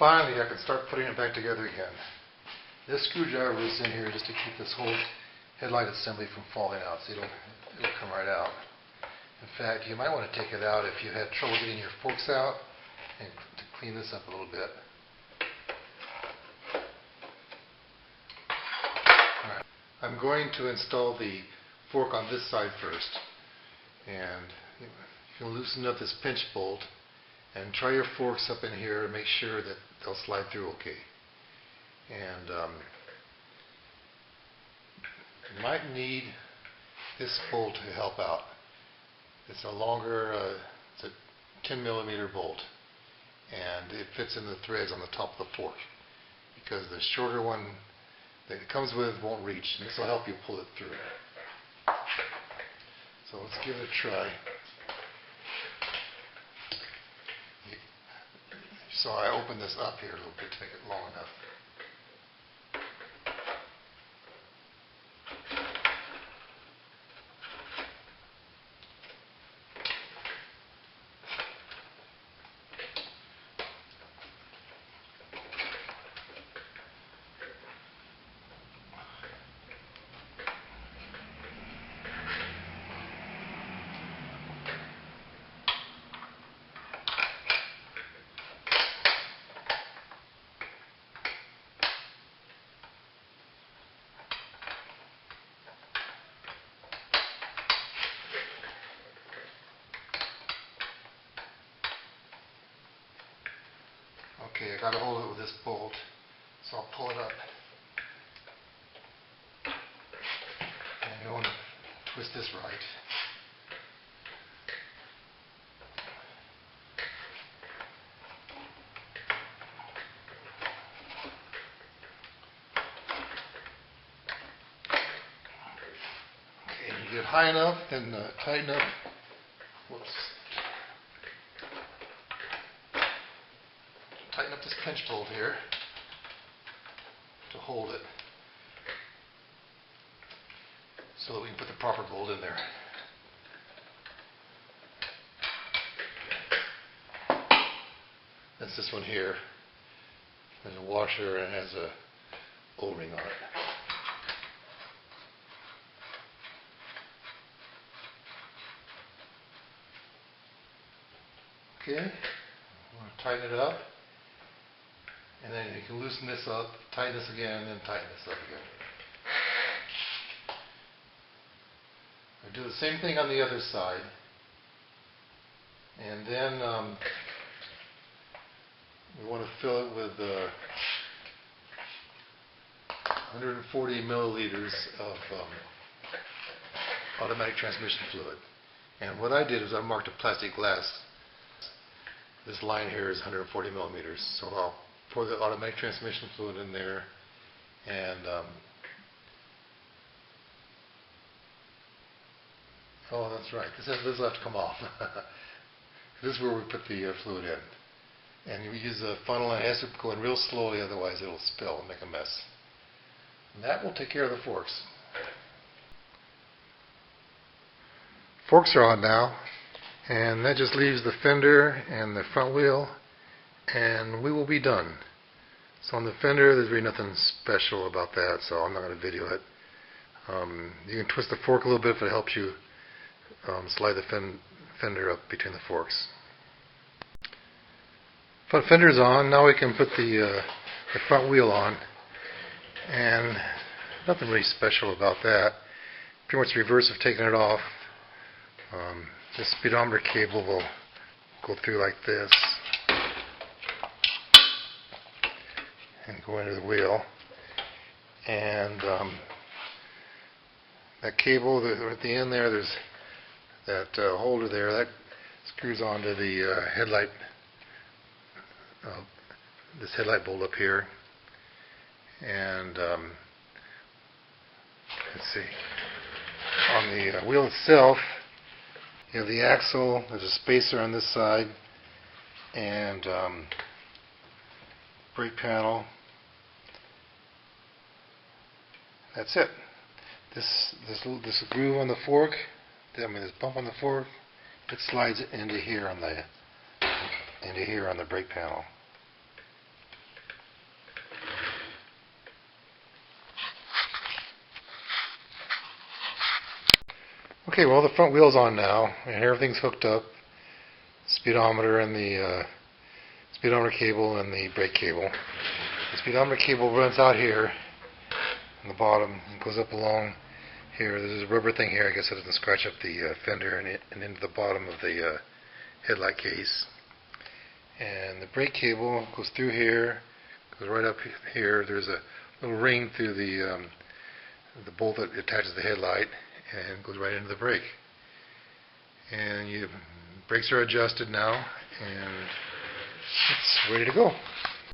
finally I can start putting it back together again. This screwdriver is in here just to keep this whole headlight assembly from falling out, so it'll come right out. In fact, you might want to take it out if you had trouble getting your forks out and to clean this up a little bit. Alright. I'm going to install the fork on this side first. And you can loosen up this pinch bolt and try your forks up in here and make sure that they'll slide through okay. And you might need this bolt to help out. It's a longer, it's a 10 millimeter bolt, and it fits in the threads on the top of the fork because the shorter one that it comes with won't reach, and this will help you pull it through. So let's give it a try. So I open this up here a little bit to make it long enough. Okay, I got to hold it with this bolt, so I'll pull it up. And you want to twist this right. Okay, you get it high enough, then tighten up. Whoops. Tighten up this pinch bolt here to hold it so that we can put the proper bolt in there. That's this one here. There's a washer and it has a O-ring on it. Okay, I'm going to tighten it up. And then you can loosen this up, tighten this again, and then tighten this up again. I do the same thing on the other side. And then we want to fill it with 140 milliliters of automatic transmission fluid. And what I did is I marked a plastic glass. This line here is 140 millimeters. So I'll pour the automatic transmission fluid in there, and oh, that's right. This will have to come off. This is where we put the fluid in, and you use a funnel, and it has to go in real slowly, otherwise it'll spill and make a mess. And that will take care of the forks. Forks are on now, and that just leaves the fender and the front wheel, and we will be done. So on the fender, there's really nothing special about that, so I'm not going to video it. You can twist the fork a little bit if it helps you slide the fender up between the forks. Front fender's on. Now we can put the front wheel on, and nothing really special about that. Pretty much the reverse of taking it off. This speedometer cable will go through like this and go into the wheel, and that cable at the end there, there's that holder there that screws onto the headlight, this headlight bolt up here, and let's see, on the wheel itself you have the axle, there's a spacer on this side, and brake panel. That's it. This groove on the fork, this bump on the fork, it slides into here on the brake panel. Okay, well, the front wheel's on now, and everything's hooked up. Speedometer and the speedometer cable and the brake cable. The speedometer cable runs out here on the bottom and goes up along here. There's a rubber thing here, I guess it doesn't scratch up the fender and into the bottom of the headlight case. And the brake cable goes through here, goes right up here. There's a little ring through the bolt that attaches the headlight and goes right into the brake. And brakes are adjusted now, and it's ready to go.